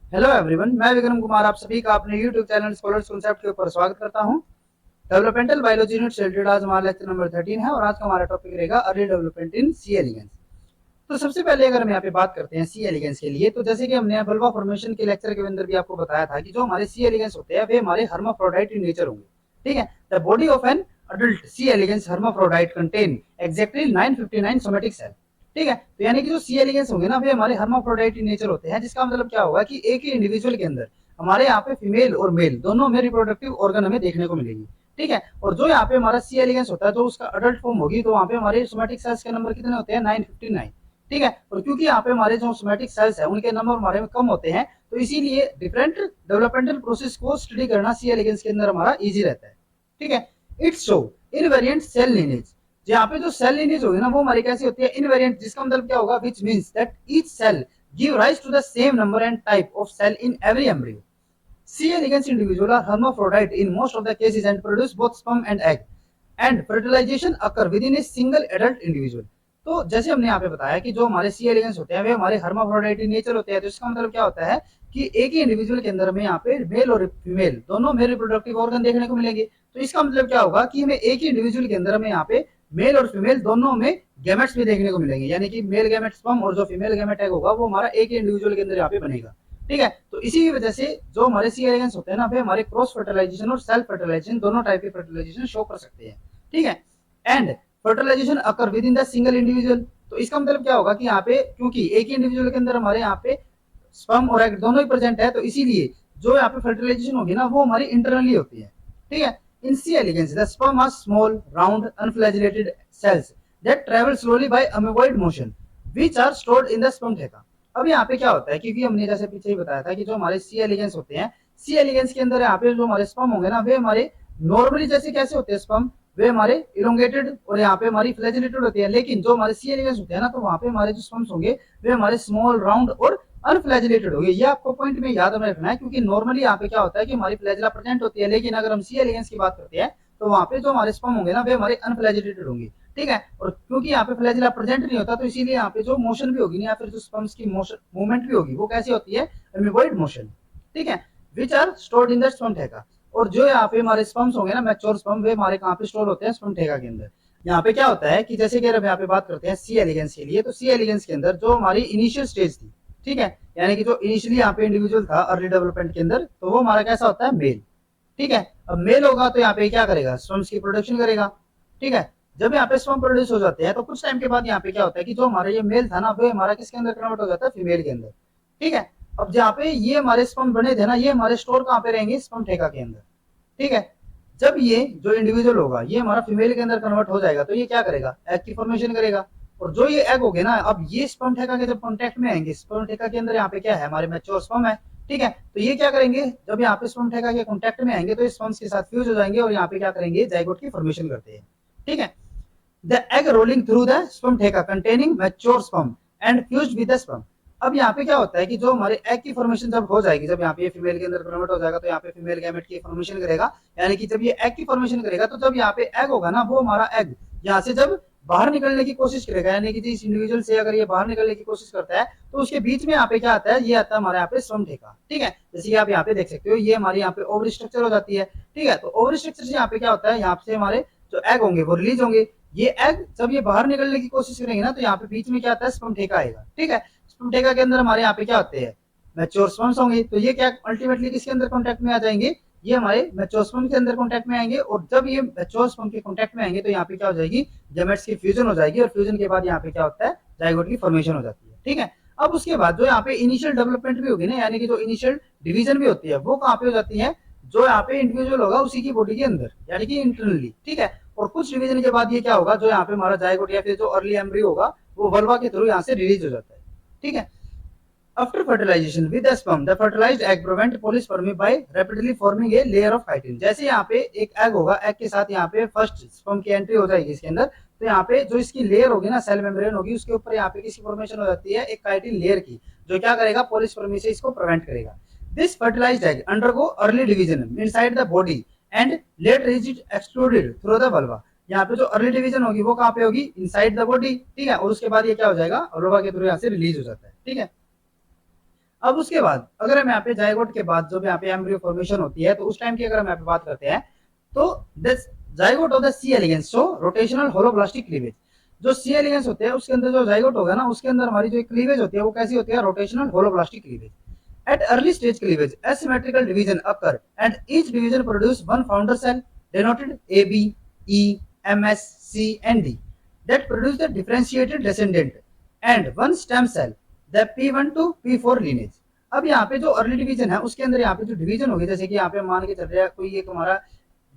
Hello everyone, मैं विक्रम कुमार आप सभी का अपने यूट्यूब चैनल स्कॉलर्स कॉन्सेप्ट के ऊपर स्वागत करता हूं। डेवलपमेंटल बायोलॉजी यूनिट से रिलेटेड आज हमारा लेक्चर नंबर 13 है और आज का हमारा टॉपिक रहेगा early development in C elegans. तो सबसे पहले अगर हम यहाँ पे बात करते हैं सी एलिगेंस के लिए, तो जैसे कि हमने वल्वा फॉर्मेशन के लेक्चर के अंदर भी आपको बताया था कि जो हमारे सी एलिगेंस होते हैं वे हमारे हर्माफ्रोडाइट इन नेचर होंगे। ठीक है, the body of an adult C elegans hermaphrodite contain exactly 959 somatic cell. ठीक है, तो यानी कि जो सी एलिगेंस होंगे ना वे हमारे हर्माफ्रोडाइट इन नेचर होते हैं, जिसका मतलब क्या होगा कि एक ही इंडिविजुअल के अंदर हमारे यहाँ पे फीमेल और मेल दोनों में रिप्रोडक्टिव ऑर्गन हमें देखने को मिलेगी। ठीक है, और जो यहाँ पे हमारा सी एलिगेंस होता है जो उसका अडल्ट फॉर्म होगी, तो वहाँ पे हमारे सोमेटिक सेल्स के नंबर कितने होते हैं? 959। ठीक है, और क्योंकि यहाँ पे हमारे जो सोमेटिक सेल्स है उनके नंबर हमारे में कम होते हैं, तो इसीलिए डिफरेंट डेवलपमेंटल प्रोसेस को स्टडी करना सी एलिगेंस के अंदर हमारा इजी रहता है। ठीक है, it's show invariant cell lineage. यहाँ पे जो सेल लिनेज होगी ना वो हमारी कैसी होती है? इनवेरिएंट, जिसका मतलब क्या होगा? Which means that each cell give rise to the same number and type of cell in every embryo. C. elegans individual are hermaphrodite in most of the cases and produce both sperm and egg, and fertilization occur within a single adult individual। तो जैसे हमने यहाँ पे बताया कि जो हमारे सी elegance होते हैं वे हमारे हर्माफ्रोडाइट इन नेचर होते हैं, तो इसका मतलब क्या होता है कि एक ही इंडिविजुअल के अंदर हमें यहाँ पे मेल और फीमेल दोनों में रिप्रोडक्टिव ऑर्गन देखने को मिलेंगे। तो इसका मतलब क्या होगा कि हमें एक ही इंडिविजुअल के अंदर हमें यहाँ पे मेल और फीमेल दोनों में गैमेट्स भी देखने को मिलेंगे, यानी कि मेल गैमेट स्पर्म और जो फीमेल गैमेट एग होगा वो हमारा एक ही इंडिविजुअल के अंदर यहाँ पे बनेगा। ठीक है, तो इसी की वजह से जो हमारे सी एलिगेंस होते हैं ना वे हमारे क्रॉस फर्टिलाइजेशन और सेल्फ फर्टिलाइजेशन दोनों टाइप की फर्टिलाइजेशन शो कर सकते हैं। ठीक है, and fertilization occur within the single individual. तो इसका मतलब क्या होगा कि यहाँ पे क्योंकि एक ही इंडिविजुअल के अंदर हमारे यहाँ पे स्पर्म और एग दोनों ही प्रेजेंट है, तो इसीलिए जो यहाँ पे फर्टिलाइजेशन होगी ना वो हमारी इंटरनली होती है। ठीक है, in C elegans the sperm are small round unflagellated cells that travel slowly by amoeboid motion which are stored in the sperm theca. अब यहाँ पे क्या होता है, क्योंकि हमने जैसे पीछे ही बताया था कि जो हमारे सी एलिगेंस होते हैं, सी एलिगेंस के अंदर यहाँ पे जो हमारे स्पर्म होंगे ना वे हमारे नॉर्मली जैसे कैसे होते हैं स्पर्म, वे हमारे इलोंगेटेड और यहाँ पे हमारी फ्लैजिलेटेड होती है। लेकिन जो हमारे सी एलिगेंस होते हैं ना तो वहाँ पे हमारे जो स्पर्म्स होंगे वे हमारे स्मॉल राउंड और अनफ्लैजिलेटेड होंगे। ये आपको पॉइंट में याद रखना है, क्योंकि नॉर्मली यहाँ पे क्या होता है कि हमारी फ्लैजिला प्रेजेंट होती है, लेकिन अगर हम सी एलिगेंस की बात करते हैं तो वहाँ पे जो हमारे स्पर्म होंगे ना वे हमारे अनफ्लैजिलेटेड होंगे। ठीक है, और क्योंकि यहाँ पे फ्लैजिला प्रेजेंट नहीं होता तो इसीलिए यहाँ पे जो मोशन भी होगी ना या फिर जो स्पर्म्स की मोशन मूवमेंट भी होगी वो कैसी होती है? Amoeboid motion. ठीक है, which are stored in the sperm theca. और जो यहाँ पे हमारे स्पर्म्स होंगे ना मैच्योर स्पर्म वे हमारे कहाँ पे स्टोर होते हैं? स्पर्म थैका के अंदर। यहाँ पे क्या होता है कि जैसे कि अब यहाँ पे बात करते हैं सी एलिगेंस के लिए, तो सी एलिगेंस के अंदर जो हमारी इनिशियल स्टेज थी, ठीक है, यानी कि जो इनिशियली यहाँ पे इंडिविजुअल था अर्ली डेवलपमेंट के अंदर, तो वो हमारा कैसा होता है? मेल। ठीक है, अब मेल होगा तो यहाँ पे क्या करेगा? स्पर्म्स की प्रोडक्शन करेगा। ठीक है, जब यहाँ पे स्पर्म प्रोड्यूस हो जाते हैं तो कुछ टाइम के बाद यहाँ पे क्या होता है कि जो हमारा ये मेल था ना वो हमारा किसके अंदर कन्वर्ट हो जाता है? फीमेल के अंदर। ठीक है, अब जहाँ पे ये हमारे स्पर्म बने थे ना ये हमारे स्टोर कहाँ पे रहेंगे? स्पर्म थैका के अंदर। ठीक है, जब ये जो इंडिविजुअल होगा ये हमारा फीमेल के अंदर कन्वर्ट हो जाएगा तो ये क्या करेगा? एग की फॉर्मेशन करेगा। और जो ये एग हो गए ना, अब ये स्पर्म थैका के जब कॉन्टेक्ट में आएंगे, स्पर्म थैका के अंदर यहाँ पे क्या है? हमारे मैच्योर स्पर्म है। ठीक है, तो ये क्या करेंगे? जब यहाँ पे स्पर्म थैका के कॉन्टेक्ट में आएंगे तो स्पर्म्स के साथ फ्यूज हो जाएंगे और यहाँ पे क्या करेंगे? जाइगोट की फॉर्मेशन करते हैं। ठीक है, the egg rolling through the sperm theca containing mature sperm and fused with the sperm। अब यहाँ पे क्या होता है कि जो हमारे एग की फॉर्मेशन जब हो जाएगी, जब यहाँ पे फीमेल के अंदर कन्वर्ट हो जाएगा तो यहाँ पे फीमेल गैमेट की फॉर्मेशन करेगा, यानी कि जब ये एग की फॉर्मेशन करेगा तो जब यहाँ पे एग होगा ना वो हमारा एग यहाँ से जब बाहर निकलने की कोशिश करेगा, यानी कि जिस इंडिविजुअल से अगर ये बाहर निकलने की कोशिश करता है तो उसके बीच में यहाँ पे क्या आता है? ये आता है हमारे यहाँ पे स्पर्म थैका। ठीक है, जैसे कि आप यहाँ पे देख सकते हो ये हमारी यहाँ पे ओवरी स्ट्रक्चर हो जाती है। ठीक है, तो ओवरी स्ट्रक्चर से यहाँ पे क्या होता है? यहाँ से हमारे जो एग होंगे वो रिलीज होंगे। ये एग जब ये बाहर निकलने की कोशिश करेंगे ना तो यहाँ पे बीच में क्या आता है? स्पर्म थैका आएगा। ठीक है, स्पर्म थैका के अंदर हमारे यहाँ पे क्या होते हैं? मैच्योर स्पर्म्स होंगे। तो ये क्या अल्टीमेटली किसके अंदर कॉन्टेक्ट में आ जाएंगे? ये हमारे मैच्योर स्पर्म के अंदर कॉन्टेक्ट में आएंगे, और जब ये मैच्योर स्पर्म के कॉन्टेक्ट में आएंगे तो यहाँ पे क्या हो जाएगी? गैमेट्स की फ्यूजन हो जाएगी, और फ्यूजन के बाद यहाँ पे क्या होता है? जाइगोट की फॉर्मेशन हो जाती है। ठीक है, अब उसके बाद जो यहाँ पे इनिशियल डेवलपमेंट भी होगी ना, यानी कि जो इनिशियल डिवीजन भी होती है वो कहाँ पे हो जाती है? जो यहाँ पे इंडिविजुअल होगा उसी की बॉडी के अंदर, यानी कि इंटरनली। ठीक है, और कुछ डिवीजन के बाद ये क्या होगा? जो यहाँ पे हमारा जाइगोट या फिर जो अर्ली एम्ब्रियो होगा वो वल्वा के थ्रू यहाँ से रिलीज हो जाता है। ठीक है, after fertilization with the sperm, the fertilized egg prevent polyspermy by rapidly forming a layer of chitin। जैसे यहाँ पे एक एग होगा, एग के साथ यहाँ पे फर्स्ट स्पर्म की एंट्री हो जाएगी इसके अंदर, तो यहाँ पे जो इसकी लेयर होगी ना, सेल मेम्ब्रेन होगी, उसके ऊपर यहाँ पे किसकी फॉर्मेशन हो जाती है? एक काइटिन लेयर की, जो क्या करेगा? पोलिस्पर्मी से इसको प्रिवेंट करेगा। This fertilized egg undergo early division inside the body and late is it excluded through the vulva. यहाँ पे जो अर्ली डिवीजन होगी वो कहाँ पे होगी? Inside the body. ठीक है, और उसके बाद ये क्या हो जाएगा? वल्वा के थ्रू यहाँ से रिलीज हो जाता है। ठीक है, अब उसके बाद अगर हम यहाँ पे जायगोट के बाद जो भी यहाँ पे एम्ब्रियो फॉर्मेशन होती है, तो उस टाइम की अगर हम यहाँ पे बात करते हैं, तो this zygote of the C elegans show rotational holoblastic cleavage. जो सी एलिगेंस होते हैं उसके अंदर जो जायगोट होगा ना, उसके अंदर हमारी जो क्लीवेज होती है वो कैसी होती है, rotational holoblastic cleavage. At early stage cleavage, asymmetrical division occur and each division produce one founder cell denoted A, B, E, M, S, C and D that produce the differentiated descendant and one stem cell, the P1 to P4 lineage। अब यहाँ पे जो early division है उसके अंदर यहाँ पे जो डिवीजन होगी, जैसे कि यहाँ पे मान के चल रहा है कोई एक हमारा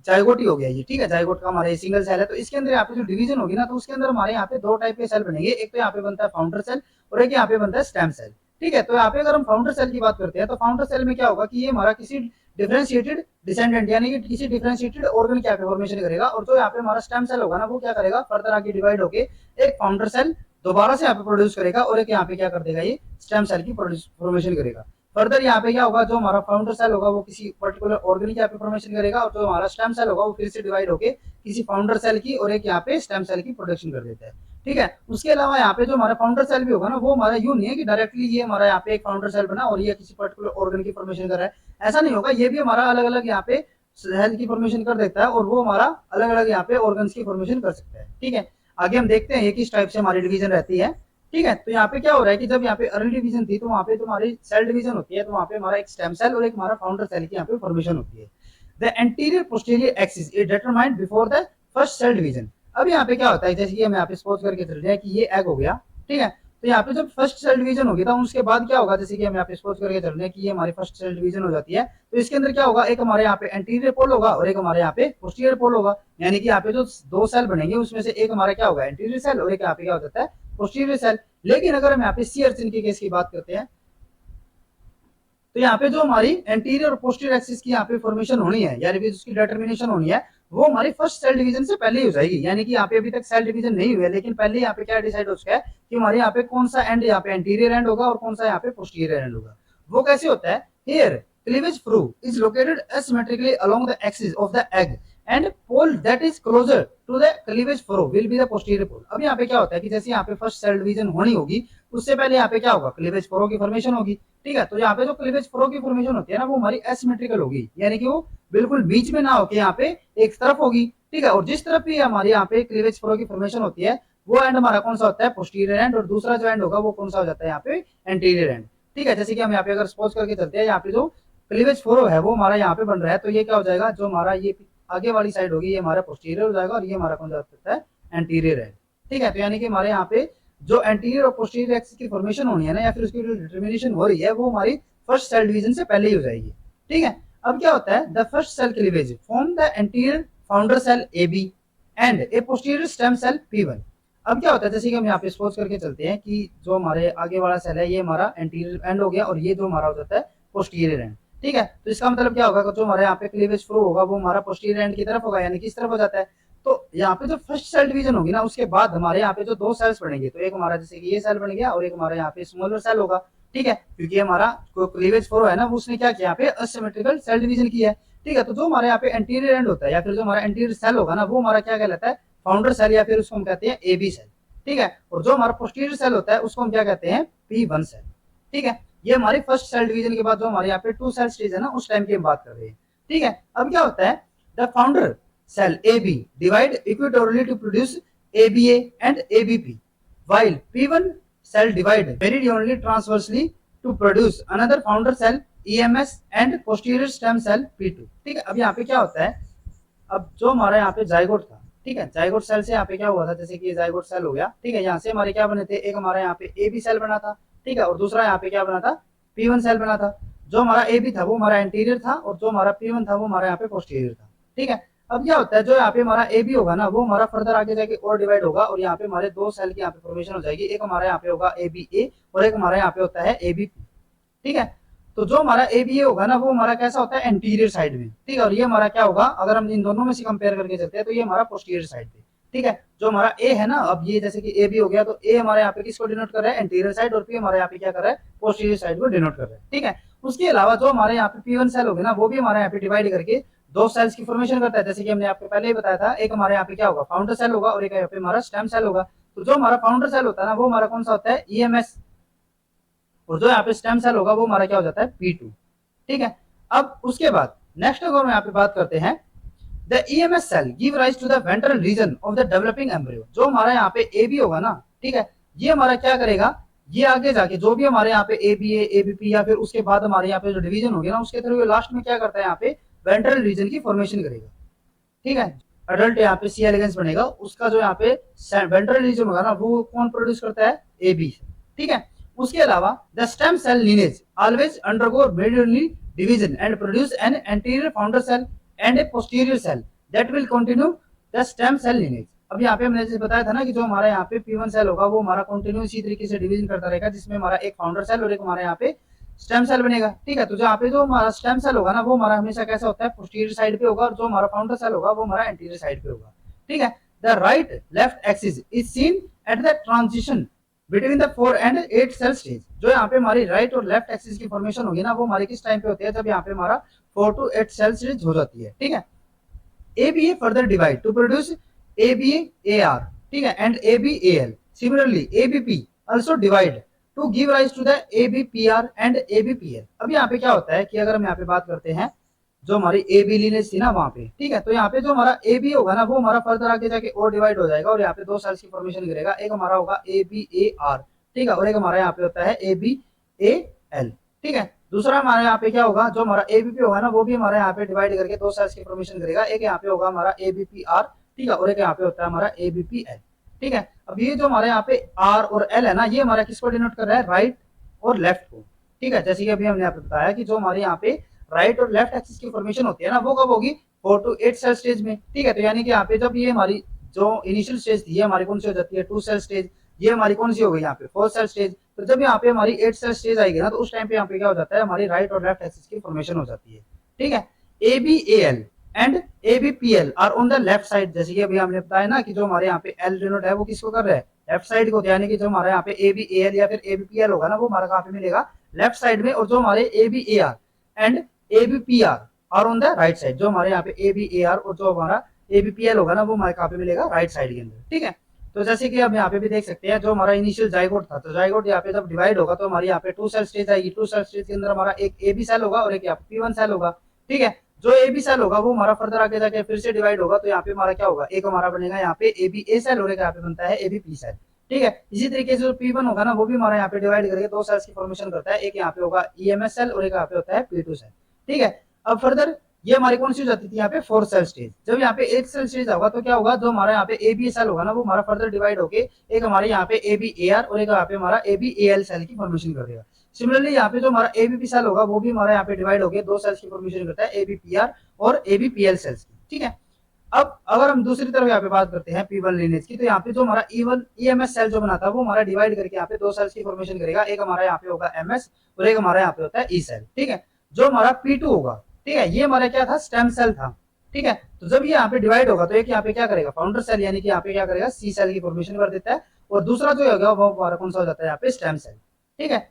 जायगोट ही हो गया ये, ठीक है, जायगोट का हमारा सिंगल सेल है, तो इसके अंदर यहाँ पे जो डिवीजन होगी ना, तो उसके अंदर हमारे यहाँ पे दो टाइप के सेल बनेंगे, एक तो यहाँ पे बनता है फाउंडर सेल और एक यहाँ पे बनता है स्टेम सेल। ठीक है, तो यहाँ पे अगर हम फाउंडर सेल की बात करते हैं, तो फाउंडर सेल में क्या होगा कि ये हमारा किसी डिफरेंशिएटेड डिसेंडेंट यानी कि किसी डिफरेंशिएटेड ऑर्गन की फॉर्मेशन करेगा, और जो यहाँ पे हमारा स्टेम सेल होगा ना, वो क्या करेगा, फर्दर आगे डिवाइड होके एक फाउंडर सेल दोबारा से यहाँ पे प्रोड्यूस करेगा और एक यहाँ पे क्या कर देगा, ये स्टेम सेल की फॉर्मेशन करेगा। फर्दर यहाँ पे क्या होगा, जो हमारा फाउंडर सेल होगा वो किसी पर्टिकुलर ऑर्गन की फॉर्मेशन करेगा, और जो हमारा स्टेम सेल होगा वो फिर से डिवाइड होके किसी फाउंडर सेल की और एक यहाँ पे स्टेम सेल की प्रोडक्शन कर देता है। ठीक है, उसके अलावा यहाँ पे जो हमारा फाउंडर सेल भी होगा ना, वो हमारा यूं नहीं है कि डायरेक्टली ये हमारा यहाँ पे एक फाउंडर सेल बना और ये किसी पर्टिकुलर ऑर्गन की फॉर्मेशन कर रहा है, ऐसा नहीं होगा। ये भी हमारा अलग अलग यहाँ पे सेल की फॉर्मेशन कर देता है और वो हमारा अलग अलग यहाँ पे ऑर्गन्स की फॉर्मेशन कर सकता है। ठीक है, आगे हम देखते हैं ये किस टाइप से हमारी डिवीजन रहती है। ठीक है, तो यहाँ पे क्या हो रहा है कि जब यहाँ पे अर्ली डिवीजन थी, तो वहाँ पे जो हमारी सेल डिवीजन होती है, तो वहाँ पे हमारा एक स्टेम सेल और एक हमारा फाउंडर सेल की यहाँ पे फॉर्मेशन होती है। The anterior posterior axis is determined before the first cell division. अब यहाँ पे क्या होता है, जैसे कि हम यहाँ पे सपोज करके चल रहे हैं कि ये एग हो गया, ठीक है, तो यहाँ पे जब फर्स्ट सेल डिवीजन होगी, तो उसके बाद क्या होगा, जैसे कि हम यहाँ पे सपोज करके चल रहे हैं कि ये हमारी फर्स्ट सेल डिवीजन हो जाती है, तो इसके अंदर क्या होगा, एक हमारे यहाँ पे एंटीरियर पोल होगा और एक हमारे यहाँ पे पोस्टीरियर पोल होगा, यानी कि यहाँ पे जो दो सेल बनेंगे उसमें से एक हमारा क्या होगा, एंटीरियर सेल, और एक यहाँ पे क्या हो जाता है, पोस्टीरियर सेल। लेकिन अगर हम यहाँ पे सी अर्चिन के केस की बात करते हैं, तो यहाँ पे जो हमारी एंटीरियर और पोस्टीरियर एक्सिस की यहाँ पे फॉर्मेशन होनी है, यानी कि उसकी डिटर्मिनेशन होनी है, वो हमारी फर्स्ट सेल डिवीजन से पहले ही हो जाएगी। यानी कि यहाँ पे अभी तक सेल डिवीजन नहीं हुआ है, लेकिन पहले यहाँ पे क्या डिसाइड हो चुका है कि हमारे यहाँ पे कौन सा एंड यहाँ पे एंटीरियर एंड होगा और कौन सा यहाँ पे पोस्टीरियर एंड होगा। वो कैसे होता है, here cleavage furrow is located asymmetrically along the axis of the egg and pole that is closer to the cleavage furrow will be the posterior pole. अब यहाँ पे क्या होता है कि जैसे यहाँ पे फर्स्ट सेल डिवीजन होनी होगी, उससे पहले यहाँ पे क्या होगा, क्लीवेज फ्रो की फॉर्मेशन होगी। ठीक है, तो यहाँ पे जो क्लीवेज फ्रो की फॉर्मेशन होती है ना, वो हमारी एसिमेट्रिकल होगी, यानी कि वो बिल्कुल बीच में ना होके यहाँ पे एक तरफ होगी। ठीक है, और जिस तरफ भी हमारी यहाँ पे क्लीवेज फ्रो की फॉर्मेशन होती है, वो एंड हमारा कौन सा होता है, पोस्टीरियर एंड, और दूसरा जो एंड होगा वो कौन सा हो जाता है यहाँ पे, एंटीरियर एंड। ठीक है, जैसे कि हम यहाँ पे अगर सपोज करके चलते हैं, यहाँ पे जो क्लीवेज फ्रो है वो हमारा यहाँ पे बन रहा है, तो ये क्या हो जाएगा, जो हमारा ये आगे वाली साइड होगी ये हमारा पोस्टीरियर हो जाएगा और ये हमारा कौन सा होता है, एंटीरियर एंड। ठीक है, तो यानी कि हमारे यहाँ पे जो एंटीरियर और पोस्टीरियर एक्सिस की फॉर्मेशन होनी है ना, या फिर उसकी जो डिटर्मिनेशन हो रही है, वो हमारी फर्स्ट सेल डिवीजन से पहले ही हो जाएगी। ठीक है, अब क्या होता है, the first cell cleavage form the anterior founder cell AB and a posterior stem cell P1। अब क्या होता है, जैसे कि हम यहाँ पे सपोज करके चलते हैं कि जो हमारे आगे वाला सेल है ये हमारा एंटीरियर एंड हो गया और ये जो हमारा हो जाता है पोस्टीरियर एंड। ठीक है, तो इसका मतलब क्या होगा, जो हमारे यहाँ पे क्लीवेज फ्रो होगा वो हमारा पोस्टीरियर एंड की तरफ होगा, यानी कि इस तरफ हो जाता है। तो यहाँ पे जो फर्स्ट सेल डिवीजन होगी ना, उसके बाद हमारे यहाँ पे जो दो सेल्स बनेंगे, तो एक हमारा जैसे कि ये सेल बन गया और एक हमारा यहाँ पे स्मॉलर सेल होगा। ठीक है, क्योंकि हमारा क्लीवेज फ्लो है ना, उसने क्या किया, यहाँ पे असिमेट्रिकल सेल डिवीजन किया है। ठीक है, तो जो हमारे यहाँ पे एंटीरियर एंड होता है या फिर जो हमारा एंटीरियर सेल होगा ना, वो हमारा क्या कहलाता है, फाउंडर सेल, या फिर उसको हम कहते हैं AB सेल। ठीक है, और जो हमारा पोस्टीरियर सेल होता है उसको हम क्या कहते हैं, P1 सेल। ठीक है, ये हमारी फर्स्ट सेल डिवीजन के बाद जो हमारे यहाँ पे टू सेल स्टेज है ना, उस टाइम की हम बात कर रहे हैं। ठीक है, अब क्या होता है, the founder cell AB divide equatorially to produce ABA and ABP, while P1 cell divide meridionally transversely to produce another founder cell EMS and posterior stem cell P2। ठीक है, अब यहाँ पे क्या होता है, अब जो हमारा यहाँ पे जाइगोट था, ठीक है, जाइगोट सेल से यहाँ पे क्या हुआ था, जैसे कि ये जाइगोट सेल हो गया। ठीक है, यहाँ से हमारे क्या बने थे, एक हमारा यहाँ पे AB सेल बना था, ठीक है, और दूसरा यहाँ पे क्या बना था, P1 सेल बना था। जो हमारा AB था वो हमारा एंटीरियर था और जो हमारा P1 था वो हमारा यहाँ पे पोस्टीरियर था। ठीक है, अब क्या होता है, जो यहाँ पे हमारा AB होगा ना, वो हमारा फर्दर आगे जाके और डिवाइड होगा और यहाँ पे हमारे दो सेल की यहाँ पे फॉर्मेशन हो जाएगी, एक हमारा यहाँ पे होगा ABA और एक हमारा यहाँ पे होता है ABP। ठीक है, तो जो हमारा ABA होगा ना, वो हमारा कैसा होता है, एंटीरियर साइड में। ठीक है, और ये हमारा क्या होगा, अगर हम इन दोनों में से कंपेयर करके चलते हैं, तो ये हमारा पोस्टीरियर साइड पे। ठीक है, जो हमारा A है ना, अब ये जैसे कि AB हो गया, तो A हमारे यहाँ पे किसको डिनोट कर रहा है, एंटीरियर साइड, और P हमारे यहाँ पे क्या कर रहा है, पोस्टीरियर साइड को डिनोट कर रहा है। ठीक है, उसके अलावा जो हमारे यहाँ पे P1 सेल होगा ना, वो भी हमारे यहाँ पे डिवाइड करके दो सेल्स की फॉर्मेशन करता है, जैसे कि हमने आपको पहले ही बताया था, एक हमारे यहाँ पे क्या होगा, फाउंडर सेल होगा और एक यहाँ पे हमारा स्टेम सेल होगा। तो जो हमारा फाउंडर सेल होता है ना, वो हमारा कौन सा होता है, EMS। और जो यहाँ पे स्टेम सेल होगा वो हमारा क्या हो जाता है P2। ठीक है, अब उसके बाद नेक्स्ट अगर हम यहाँ पे बात करते हैं, the EMS cell give rise to the ventral region of the developing embryo. जो हमारा यहाँ पे AB होगा ना, ठीक है, ये हमारा क्या करेगा, ये आगे जाके जो भी हमारे यहाँ पे ABA ABP या फिर उसके बाद हमारे यहाँ पे जो डिवीजन होगी ना, उसके थ्रू लास्ट में क्या करता है, यहाँ पे वेंट्रल रीजन की फॉर्मेशन करेगा। ठीक है, अडल्ट यहाँ पे सी एलिगेंस बनेगा, उसका जो यहाँ पे वेंट्रल रीजन होगा ना, वो कौन प्रोड्यूस करता है, AB। ठीक है, उसके अलावा the stem cell lineage always undergo medially division and produce an anterior founder cell and a posterior cell that will continue the stem cell lineage. अब यहाँ पे हमने जैसे बताया था ना कि जो हमारा यहाँ पे P1 सेल होगा वो हमारा कंटिन्यू इसी तरीके से डिवीजन करता रहेगा, जिसमें हमारा एक फाउंडर सेल और एक हमारा यहाँ पे स्टेम सेल बनेगा। ठीक है, तो यहाँ पे जो हमारा स्टेम सेल होगा ना, वो हमारा हमेशा कैसा होता है, पोस्टीरियर साइड पे होगा, और जो हमारा फाउंडर सेल होगा वो हमारा एंटीरियर साइड पे होगा। ठीक है, the right left axis is seen at the transition between the 4 and 8 cell stage. जो यहाँ पे हमारी राइट और लेफ्ट एक्सिस की फॉर्मेशन होगी ना, वो हमारी किस टाइम पे होती है, जब यहाँ पे हमारा 4 to 8 सेल स्टेज हो जाती है। ठीक है, ABA further divide to produce ABAR, ठीक है, and ABAL. Similarly, ABP also divide to give rise to the ABPR and ABPL. अब यहाँ पे क्या होता है कि अगर हम यहाँ पे बात करते हैं, जो हमारी AB लीनेज थी ना वहां पे, ठीक है, तो यहाँ पे जो हमारा AB होगा ना, वो हमारा फर्दर आगे जाके और डिवाइड हो जाएगा, और यहाँ पे दो सेल्स की फॉर्मेशन करेगा। एक हमारा होगा ABAR, ठीक है, और एक हमारा यहाँ पे होता है ABAL। ठीक है, दूसरा हमारे यहाँ पे क्या होगा, जो हमारा ABP होगा ना, वो भी हमारे यहाँ पे डिवाइड करके दो सेल्स की फॉर्मेशन करेगा। एक यहाँ पे होगा हमारा ABPR, ठीक है, और एक यहाँ पे होता है हमारा ABPL। ठीक है, अब ये जो हमारे यहाँ पे R और L है ना, ये हमारा किसको डिनोट कर रहा है, राइट और लेफ्ट को। ठीक है, जैसे कि अभी हमने यहाँ पे बताया कि जो हमारे यहाँ पे राइट और लेफ्ट एक्सिस की फॉर्मेशन होती है ना, वो कब होगी, 4 to 8 सेल स्टेज में। ठीक है, तो यानी कि यहाँ पे जब ये हमारी जो इनिशियल स्टेज थी, ये हमारी कौन सी हो जाती है, 2 सेल स्टेज, ये हमारी कौन सी हो गई यहाँ पे 4 सेल स्टेज। तो जब यहाँ पे हमारी 8 सेल स्टेज आएगी ना, तो उस टाइम पे यहाँ पे क्या हो जाता है, हमारी राइट और लेफ्ट एक्सिस की फॉर्मेशन हो जाती है। ठीक है, ABAL and ABPL are on the left side. जैसे कि अभी हमने बताया ना कि जो हमारे यहाँ पे L डिनोट है वो किसको कर रहा है, लेफ्ट साइड को, यानी कि जो हमारे यहाँ पे ABAL या फिर ABPL होगा ना, वो हमारा कहाँ पे मिलेगा, लेफ्ट साइड में, और जो हमारे ABAR and ABPR are on the right side. जो हमारे यहाँ पे ABAR और जो हमारा ABPL होगा ना, वो हमारे कहाँ पे मिलेगा, राइट साइड के अंदर। ठीक है, तो जैसे कि अब यहाँ पे भी देख सकते हैं, जो हमारा इनिशियल जाइगोट था, तो जाइगोट यहाँ पे जब डिवाइड होगा तो हमारी यहाँ पे 2 सेल स्टेज आएगी। 2 सेल स्टेज के अंदर हमारा एक AB सेल होगा और एक यहाँ पे P1 सेल होगा। ठीक है, जो AB सेल होगा वो हमारा फर्दर आगे जाके फिर से डिवाइड होगा, तो यहाँ पे हमारा क्या होगा, एक हमारा बनेगा यहाँ पे ABA सेल और एक यहाँ पे बनता है ABP सेल। ठीक है, इसी तरीके से जो P1 होगा ना, वो भी हमारा यहाँ पे डिवाइड करके दो सेल्स की फॉर्मेशन करता है। एक यहाँ पे होगा EMS सेल और एक यहाँ पे होता है P2 सेल। ठीक है, अब फर्दर ये हमारी कौन सी हो जाती थी, यहाँ पे 4 सेल स्टेज। जब यहाँ पे 8 सेल स्टेज होगा तो क्या होगा, जो हमारा यहाँ पे ABA सेल होगा ना, वो हमारा फर्दर डिवाइड होके एक हमारे यहाँ पे ABAR और एक यहाँ पे हमारा ABAL सेल की फॉर्मेशन कर देगा। सिमिलरली यहाँ पे जो हमारा ABP सेल होगा वो भी हमारा यहाँ पे डिवाइड होके दो सेल्स की फॉर्मेशन करता है, ABPR और ABPL सेल्स की। ठीक है, अब अगर हम दूसरी तरफ यहाँ पे बात करते हैं P1 लीनेज की, तो यहाँ पे जो हमारा EMS सेल जो बनाता है वो हमारा डिवाइड करके यहाँ पे दो सेल्स की फॉर्मेशन करेगा। एक हमारा यहाँ पे होगा MS और एक हमारा यहाँ पे होता है E सेल। ठीक है, जो हमारा P2 होगा, ठीक है, ये हमारा क्या था, स्टेम सेल था। ठीक है, तो जब ये यहाँ पे डिवाइड होगा तो एक यहाँ पे क्या करेगा, फाउंडर सेल, यानी कि यहाँ पे क्या करेगा, C सेल की फॉर्मेशन कर देता है, और दूसरा जो होगा वो हमारा कौन सा हो जाता है, यहाँ पे स्टेम सेल। ठीक है,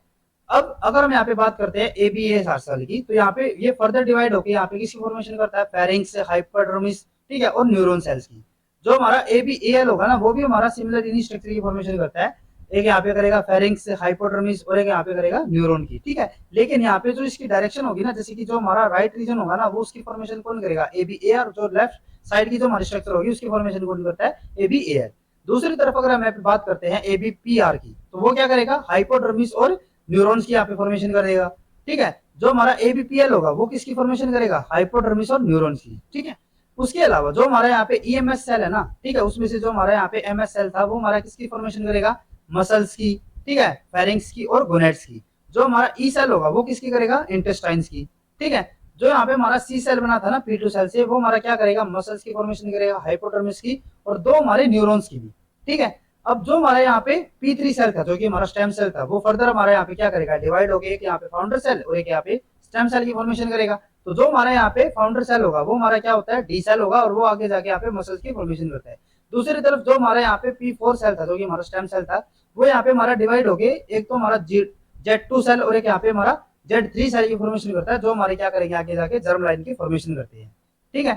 अब अगर हम यहाँ पे बात करते हैं ABA सेल की, तो यहाँ पे ये फर्दर डिवाइड होकर यहाँ पे किसकी फॉर्मेशन करता है, फेरिंग्स, हाइपोडर्मिस, ठीक है, और न्यूरॉन सेल्स की। जो हमारा ABAL होगा ना, वो भी हमारा सिमिलर इन्हीं स्ट्रक्चर की फॉर्मेशन करता है। एक यहाँ पे करेगा फेरिंग्स, हाइपोडर्मिस, और एक यहाँ पे करेगा न्यूरॉन की। ठीक है, लेकिन यहाँ पे जो इसकी डायरेक्शन होगी ना, जैसे कि जो हमारा राइट रीजन होगा ना, वो उसकी फॉर्मेशन कौन करेगा, ABAR, जो लेफ्ट साइड की जो हमारी स्ट्रक्चर होगी उसकी फॉर्मेशन कौन करता है, ABAL। दूसरी तरफ अगर हम यहाँ पे बात करते हैं ABPR की, तो वो क्या करेगा, हाइपोडर्मिस और न्यूरॉन्स की यहाँ पे फॉर्मेशन करेगा। ठीक है, जो हमारा ABPL होगा वो किसकी फॉर्मेशन करेगा, हाइपोडर्मिस और न्यूरॉन्स की। ठीक है, उसके अलावा जो हमारा यहाँ पे EMS सेल है ना, ठीक है, उसमें से जो हमारा यहाँ पे MS सेल था वो हमारा किसकी फॉर्मेशन करेगा, मसल्स की, ठीक है, फेरिंग्स की और गोनेट्स की। जो हमारा E सेल होगा वो किसकी करेगा, इंटेस्टाइन्स की। ठीक है, जो यहाँ पे हमारा C सेल बना था ना P2 सेल से, वो हमारा क्या करेगा, मसल्स की फॉर्मेशन करेगा, हाइपोडर्मिस की और दो हमारे न्यूरॉन्स की भी। ठीक है, अब जो हमारे यहाँ पे P3 सेल था, जो कि हमारा स्टेम सेल था, वो फर्दर हमारे यहाँ पे क्या करेगा, डिवाइड होकर एक यहाँ पे फाउंडर सेल और एक यहाँ पे स्टेम सेल की फॉर्मेशन करेगा। तो जो हमारे यहाँ पे फाउंडर सेल होगा वो हमारा क्या होता है, D सेल होगा, और वो आगे जाके यहाँ पे मसल्स की फॉर्मेशन करता है। दूसरी तरफ जो हमारे यहाँ पे P4 सेल था, जो कि हमारा स्टेम सेल था, वो यहाँ पे हमारा डिवाइड होके एक तो हमारा Z2 सेल और एक यहाँ पे हमारा Z3 सेल की फॉर्मेशन करता है, जो हमारे क्या करेंगे, आगे जाके जर्म लाइन की फॉर्मेशन करते हैं। ठीक है,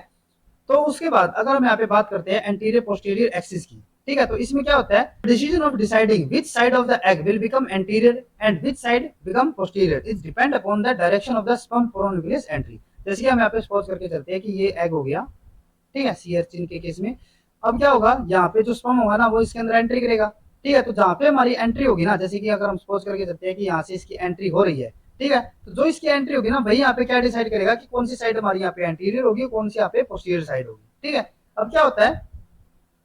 तो उसके बाद अगर हम यहाँ पे बात करते हैं एंटीरियर पोस्टीरियर एक्सिस की, ठीक है, तो इसमें क्या होता है, decision of deciding which side of the egg will become anterior and which side become posterior is depend upon the direction of the sperm for nucleus entry. जैसे कि हम यहाँ पे सपोज करके चलते हैं कि ये एग हो गया, ठीक है, सी अर्चिन के केस में। अब क्या होगा, यहाँ पे जो स्पर्म होगा ना वो इसके अंदर एंट्री करेगा, ठीक है, तो जहाँ पे हमारी एंट्री होगी ना, जैसे कि अगर हम सपोज करके चलते हैं कि यहाँ से इसकी एंट्री हो रही है, ठीक है, तो जो इसकी एंट्री होगी ना वही यहाँ पे क्या डिसाइड करेगा कि कौन सी साइड हमारी यहाँ पे एंटीरियर होगी, कौन सी यहाँ पे पोस्टीरियर साइड होगी, ठीक है। अब क्या होता है,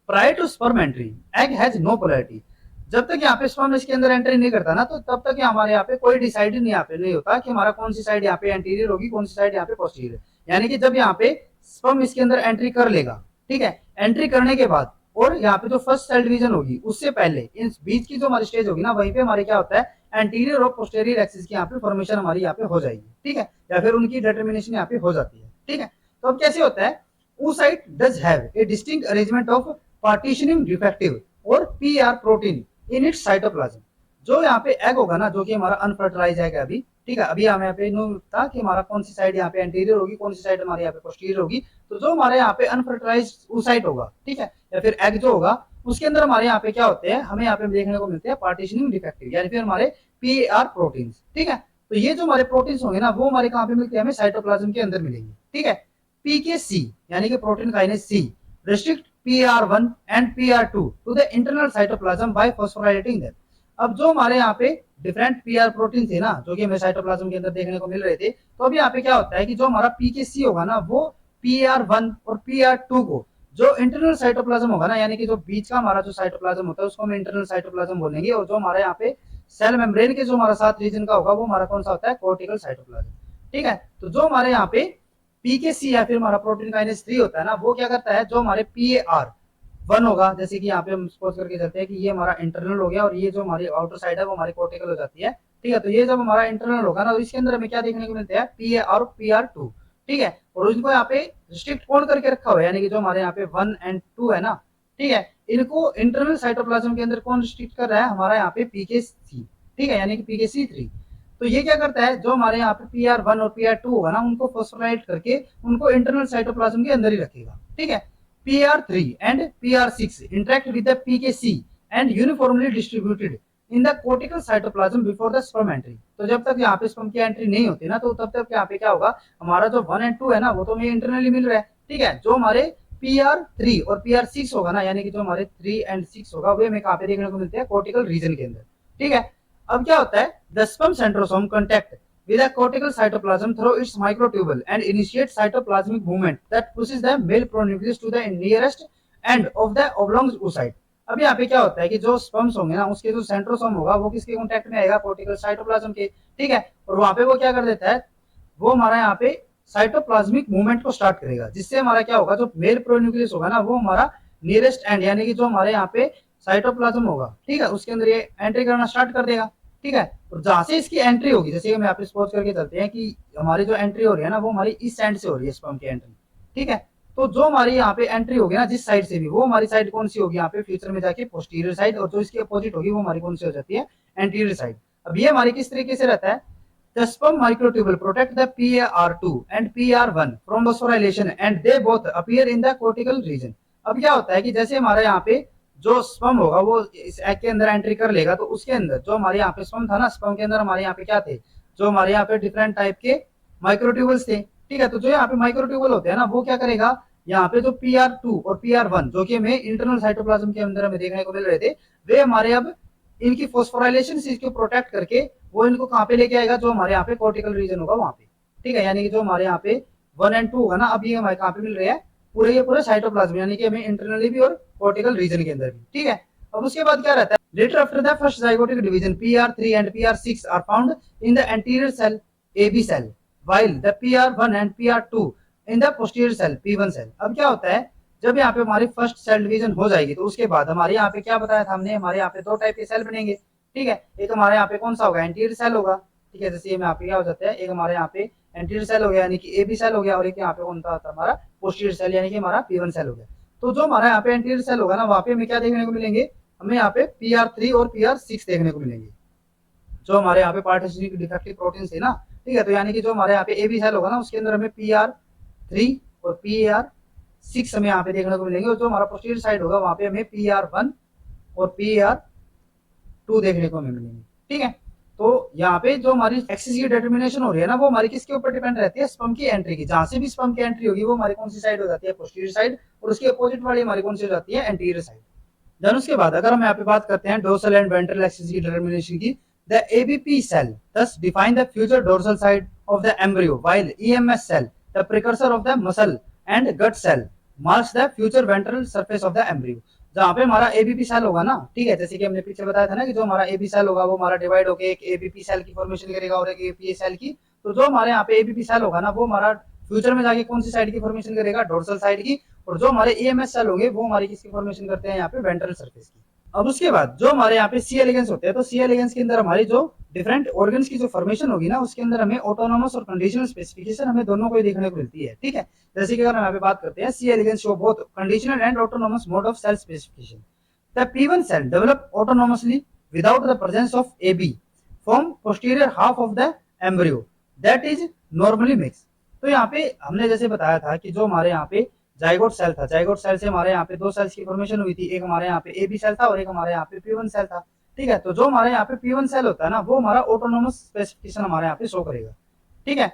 prior to sperm entry egg has no polarity. जब तक यहाँ पे स्पर्म इसके अंदर एंट्री नहीं करता ना, तो तब तक हमारे यहाँ पे कोई डिसाइड नहीं यहाँ पे नहीं होता कि हमारा कौन सी साइड यहाँ पे एंटीरियर होगी, कौन सी साइड यहाँ पे पोस्टीरियर। यानी कि जब यहाँ पे स्पर्म इसके अंदर एंट्री कर लेगा, ठीक है, एंट्री करने के बाद और यहाँ पे जो फर्स्ट सेल डिवीजन होगी उससे पहले इन बीच की जो हमारी स्टेज होगी ना, वहीं पे हमारे क्या होता है, एंटीरियर और पोस्टीरियर एक्सिस की यहाँ पे फॉर्मेशन हमारी यहाँ पे हो जाएगी, ठीक है, या फिर उनकी डिटर्मिनेशन यहाँ पे हो जाती है, ठीक है। तो अब कैसे होता है, oocyte does have a distinct arrangement of partitioning defective और PR protein in its cytoplasm। जो यहाँ पे एग होगा ना, जो कि हमारा अनफर्टिलाइज एग है अभी, ठीक है, अभी हमें यहाँ पे नो था कि हमारा कौन सी साइड यहाँ पे एंटीरियर होगी, कौन सी साइड हमारे यहाँ पे पोस्टीरियर होगी। तो जो हमारे यहाँ पे अनफर्टिलाइज oocyte होगा, ठीक है, या फिर एग जो होगा, उसके अंदर हमारे यहाँ पे क्या होते हैं, हमें यहाँ पे देखने को मिलते हैं पार्टीशनिंग डिफेक्टिव, यानी फिर हमारे PR प्रोटीन, ठीक है। तो ये जो हमारे प्रोटीन होंगे ना, वो हमारे कहाँ पे मिलते हैं, हमें साइटोप्लाज्म के अंदर मिलेंगे, ठीक है। PKC यानी कि protein kinase C restrict PR1 and PR2 to the internal cytoplasm by phosphorylating them। अब जो हमारे यहाँ पे डिफरेंट PR प्रोटीन थे ना, जो कि हमें साइटोप्लाज्म के अंदर देखने को मिल रहे थे, तो अभी यहाँ पे क्या होता है कि जो हमारा PKC होगा ना, वो PR1 और PR2 को जो इंटरनल साइटोप्लाज्म होगा ना, यानी कि जो बीच का हमारा जो साइटोप्लाज्म होता है उसको हम इंटरनल साइटोप्लाज्म बोलेंगे, और जो हमारे यहाँ पे सेल मेम्ब्रेन के जो हमारा साथ रीजन का होगा वो हमारा कौन सा होता है, कोर्टिकल साइटोप्लाज्म, ठीक है। तो जो हमारे यहाँ पे PKC या फिर हमारा प्रोटीन काइनेज 3 होता है ना, वो क्या करता है, जो हमारे PAR1 होगा, जैसे कि यहाँ पे हम सपोज करके चलते हैं कि ये हमारा इंटरनल हो गया और ये जो हमारी आउटर साइड है वो हमारी कोर्टिकल हो जाती है, ठीक है। तो ये जब हमारा इंटरनल होगा ना, तो इसके अंदर हमें क्या देखने को मिलता है, PA और PR2, ठीक है। और इनको यहाँ पे रिस्ट्रिक्ट कौन करके रखा हुआ है, यानी कि जो हमारे यहाँ पे 1 और 2 है ना, ठीक है, इनको इंटरनल साइटोप्लाज्म के अंदर कौन रिस्ट्रिक्ट कर रहा है, हमारा यहाँ पे PKC, ठीक है, यानी कि PKC3। तो ये क्या करता है, जो हमारे यहाँ पे PR1 और PR2 होगा ना, उनको फॉस्फोराइलेट करके उनको इंटरनल साइटोप्लाज्म के अंदर ही रखेगा, ठीक है। PR3 and PR6 interact with the PKC and uniformly distributed in the cortical cytoplasm before the sperm entry. तो जब तक यहाँ पे स्पर्म की एंट्री नहीं होती ना, तो तब तक यहाँ पे क्या होगा, हमारा जो 1 और 2 है ना, वो तो हमें इंटरनली मिल रहा है, ठीक है। जो हमारे PR3 और PR6 होगा ना, यानी कि जो हमारे 3 और 6 होगा, वो हमें कहाँ पे देखने को मिलते हैं, कोर्टिकल रीजन के अंदर, ठीक है। अब क्या होता है, the sperm centrosome contact with a cortical cytoplasm through its microtubule and initiate cytoplasmic movement that pushes the male pronucleus to the nearest end of the oblong oocyte। अब यहाँ पे क्या होता है कि जो स्पर्म्स होंगे ना, उसके जो सेंट्रोसोम होगा वो किसके कांटेक्ट में आएगा, कोर्टिकल साइटोप्लाज्म के, ठीक है। और वहां पे वो क्या कर देता है, वो हमारा यहाँ पे साइटोप्लाज्मिक मूवमेंट को स्टार्ट करेगा, जिससे हमारा क्या होगा, जो मेल प्रोन्यूक्लियस होगा ना, वो हमारा नियरेस्ट एंड, यानी कि जो हमारे यहाँ पे साइटोप्लाज्म होगा, ठीक है, उसके अंदर ये एंट्री करना स्टार्ट कर देगा, ठीक है। और जहां से इसकी एंट्री होगी, जैसे हम यहाँ पे सपोज करके चलते हैं कि हमारी जो एंट्री हो रही है ना, वो हमारी इस साइड से हो रही है स्पर्म की एंट्री, ठीक है। तो जो हमारी यहाँ पे एंट्री होगी ना, जिस साइड से भी, वो हमारी साइड कौन सी होगी, यहाँ पे फ्यूचर में जाके पोस्टीरियर साइड, और जो इसकी अपोजिट होगी वो हमारी कौन सी हो जाती है, एंटीरियर साइड। अब ये हमारी किस तरीके से रहता है, the sperm microtubule protect the PR2 and PR1 from phosphorylation and they both appear in the cortical region। अब क्या होता है कि जैसे हमारे यहाँ पे जो स्पर्म होगा वो इस एग के अंदर एंट्री कर लेगा, तो उसके अंदर जो हमारे यहाँ पे स्पर्म था ना, स्पर्म के अंदर हमारे यहाँ पे क्या थे, जो हमारे यहाँ पे डिफरेंट टाइप के माइक्रोट्यूबल्स थे, ठीक है। तो जो यहाँ पे माइक्रोट्यूबल होते हैं ना, वो क्या करेगा, यहाँ पे जो PR2 और PR1 जो कि हमें इंटरनल साइटोप्लाज्म के अंदर हमें देखने को मिल रहे थे, वे हमारे अब इनकी फॉस्फोराइलेशन से इसको प्रोटेक्ट करके वो इनको कहाँ पे लेके आएगा, जो हमारे यहाँ पे कोर्टिकल रीजन होगा वहां पे, ठीक है। यानी कि जो हमारे यहाँ पे 1 और 2 होगा ना, अब ये हमारे कहाँ पे मिल रहे हैं, पूरे ये पूरे साइटोप्लाज्म, यानी कि हमें इंटरनली भी और कोर्टिकल रीजन के अंदर भी, ठीक है। अब उसके बाद क्या रहता है, later after the first zygotic division PR3 and PR6 are found in the anterior cell AB cell while the PR1 and PR2 in the posterior cell P1 cell. अब क्या होता है, जब यहाँ पे हमारी फर्स्ट सेल डिवीजन हो जाएगी, तो उसके बाद हमारे यहाँ पे क्या बताया था हमने, हमारे यहाँ पे 2 टाइप के सेल बनेंगे, ठीक है। एक हमारे यहाँ पे कौन सा होगा, एंटीरियर सेल होगा, ठीक है। जैसे यहाँ पे क्या हो जाता है, एक हमारे यहाँ पे एंटीरियर सेल हो गया, यानी कि AB सेल हो गया, और एक यहाँ पे कौन सा होता है, हमारा पोस्टीरियर सेल, यानी कि हमारा P1 सेल हो गया। तो जो हमारा यहाँ पे एंटीरियर सेल होगा ना, वहाँ पे हमें क्या देखने को मिलेंगे, हमें यहाँ पे PR3 और PR6 देखने को मिलेंगे, जो हमारे यहाँ पे पार्टीशनिंग डिफेक्टिव प्रोटीन है ना, ठीक है। तो यानी कि जो हमारे यहाँ पे AB सेल होगा ना, उसके अंदर हमें PR3 और 6 हमें यहाँ पे देखने को मिलेंगे, और जो हमारा पोस्टीरियर साइड होगा वहां पे हमें PR1 और PR2 देखने को मिलेंगे। ठीक है, तो यहाँ पे जो हमारी एक्सिस की डिटर्मिनेशन हो रही है ना, वो हमारी किसके ऊपर डिपेंड रहती है, स्पर्म की एंट्री की। जहां से भी स्पर्म की एंट्री होगी वो हमारी कौन सी साइड हो जाती है, पोस्टीरियर साइड, और उसकी अपोजिट वाली हमारी कौन सी हो जाती है, एंटीरियर साइड। देन उसके बाद अगर हम यहाँ पे बात करते हैं डोर्सल एंड वेंट्रल एक्सिस की डिटर्मिनेशन की, the ABP cell thus define the future dorsal side of the embryo, while EMS cell, the precursor of the muscle and gut cell, marks the future ventral surface of the embryo। जहाँ पे हमारा ABP cell होगा ना, ठीक है, जैसे कि हमने पीछे बताया था ना कि जो हमारा एबी सेल होगा वो हमारा डिवाइड होकर एक एबीपी सेल की फॉर्मेशन करेगा और एक एपीए सेल की। तो जो हमारे यहाँ पे एबीपी सेल होगा ना, वो हमारा फ्यूचर में जाके कौन सी साइड की फॉर्मेशन करेगा, डोर्सल साइड की। और जो हमारे ईएमएस सेल होंगे वो हमारी किसकी फॉर्मेशन करते हैं यहाँ पे, वेंट्रल सरफेस की। अब उसके बाद जो हमारे यहाँ पे सी एलिगेंस होते हैं, तो सी एलिगेंस के अंदर हमारी जो डिफरेंट ऑर्गन्स की जो फॉर्मेशन होगी ना, उसके अंदर हमें ऑटोनोमस और कंडीशनल स्पेसिफिकेशन हमें दोनों को ही देखने को मिलती है। ठीक है, जैसे कि अगर हम यहाँ पे बात करते हैं, C elegans show both conditional and autonomous mode of cell specification. The P1 cell develop autonomously without the presence of AB from posterior half of the embryo that is normally mixed। तो यहाँ पे हमने जैसे बताया था कि जो हमारे यहाँ पे जाइगोट सेल था, जाइगोट सेल से हमारे यहाँ पे दो सेल्स की फॉर्मेशन हुई थी, एक हमारे यहाँ पे AB सेल था और एक हमारे यहाँ पे P1 सेल था। ठीक है, तो जो हमारे यहाँ पे P1 सेल होता है ना, वो हमारा ऑटोनोमस स्पेसिफिकेशन हमारे यहाँ पे शो करेगा। ठीक है,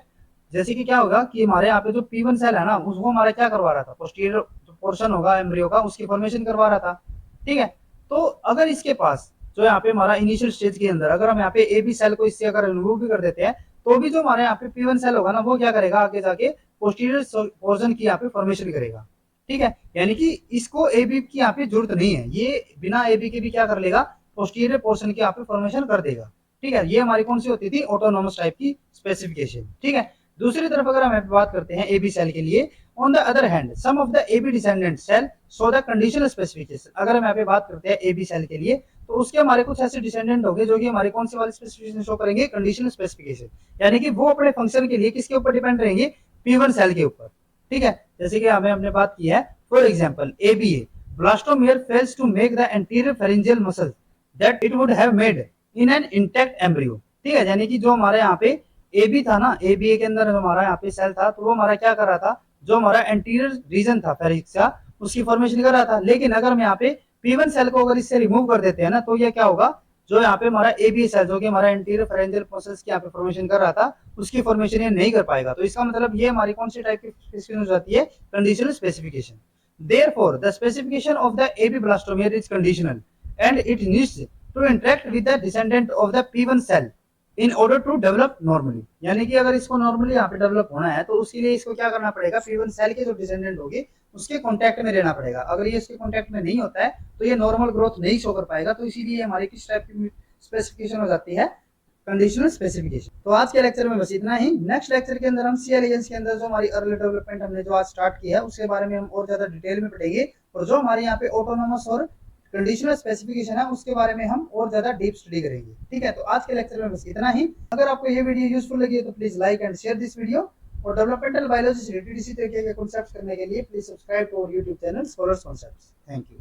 जैसे कि क्या होगा कि हमारे यहाँ पे जो P1 सेल है ना, वो हमारा क्या करवा रहा था, पोस्टीरियर पोर्शन होगा एम्ब्रियो का, उसकी फॉर्मेशन करवा रहा था। ठीक है, तो अगर इसके पास जो यहाँ पे हमारा इनिशियल स्टेज के अंदर अगर हम यहाँ पे एबी सेल को इससे अगर रिमूव भी कर देते हैं, तो भी जो हमारे यहाँ पे P1 सेल होगा ना, वो क्या करेगा, आगे जाके पोस्टीरियर पोर्शन की यहाँ पे फॉर्मेशन करेगा। ठीक है, यानी कि इसको एबी की यहाँ पे जरूरत नहीं है, ये बिना एबी के भी क्या कर लेगा, पोस्टीरियर पोर्शन की यहाँ पे फॉर्मेशन कर देगा। ठीक है, ये हमारी कौन सी होती थी, ऑटोनोमस टाइप की स्पेसिफिकेशन। ठीक है, दूसरी तरफ अगर हम बात करते हैं एबी सेल के लिए, on the other hand some of the AB descendant cell so the conditional specification. अगर हम यहाँ पे बात करते हैं एबी सेल के लिए, तो उसके हमारे कुछ ऐसे डिसेंडेंट होंगे जो कि हमारे कौन सी वाली स्पेसिफिकेशन शो करेंगे, कंडीशनल स्पेसिफिकेशन, यानी कि वो अपने फंक्शन के लिए किसके ऊपर डिपेंड रहेंगे, P1 सेल के ऊपर। ठीक है, जैसे कि हमें हमने बात की है, for example ABA blastomere fails to make the anterior pharyngeal muscle that it would have made in an intact embryo. ठीक है, यानी कि जो हमारे यहाँ पे AB था ना, ABA के अंदर हमारा यहाँ पे सेल था, तो वो हमारा क्या कर रहा था, जो हमारा एंटीरियर रीजन था फेरिक्स का, उसकी फॉर्मेशन कर रहा था। लेकिन अगर हम यहाँ पे P1 सेल को अगर इससे रिमूव कर देते हैं ना, तो ये क्या होगा, जो यहाँ पे हमारा AB सेल जो कि हमारा एंटीरियर फेरेंजियल मसल्स की यहाँ पे फॉर्मेशन कर रहा था, उसकी फॉर्मेशन ये नहीं कर पाएगा। तो इसका मतलब ये हमारी कौन सी टाइप की स्पेसिफिकेशन हो जाती है, conditional specification. Therefore, the specification of the AB blastomere is conditional and it needs to interact with the descendant of the P1 cell in order to develop normally। यानी कि अगर इसको नॉर्मली यहाँ पे डेवलप होना है, तो उसके लिए इसको क्या करना पड़ेगा, P1 सेल के जो डिसेंडेंट होगी उसके कांटेक्ट में रहना पड़ेगा। अगर ये इसके कांटेक्ट में नहीं होता है तो ये नॉर्मल ग्रोथ नहीं शो कर पाएगा। तो इसीलिए हमारी किस टाइप की स्पेसिफिकेशन हो जाती है, कंडीशनल स्पेसिफिकेशन। तो आज के लेक्चर में बस इतना ही। नेक्स्ट लेक्चर के अंदर हम सी एलिगेंस के अंदर जो हमारी अर्ली डेवलपमेंट हमने जो आज स्टार्ट किया है, उसके बारे में हम और ज्यादा डिटेल में पढ़ेंगे, और जो हमारे यहाँ पे ऑटोनोमस और कंडीशनल स्पेसिफिकेशन है उसके बारे में हम और ज्यादा डीप स्टडी करेंगे। ठीक है, तो आज के लेक्चर में बस इतना ही। अगर आपको ये वीडियो यूजफुल लगी है तो please like and share this video, और डेवलपमेंटल बायोलॉजी से रिलेटेड इसी तरीके के कॉन्सेप्ट्स करने के लिए please subscribe to our YouTube channel Scholars Concepts. Thank you.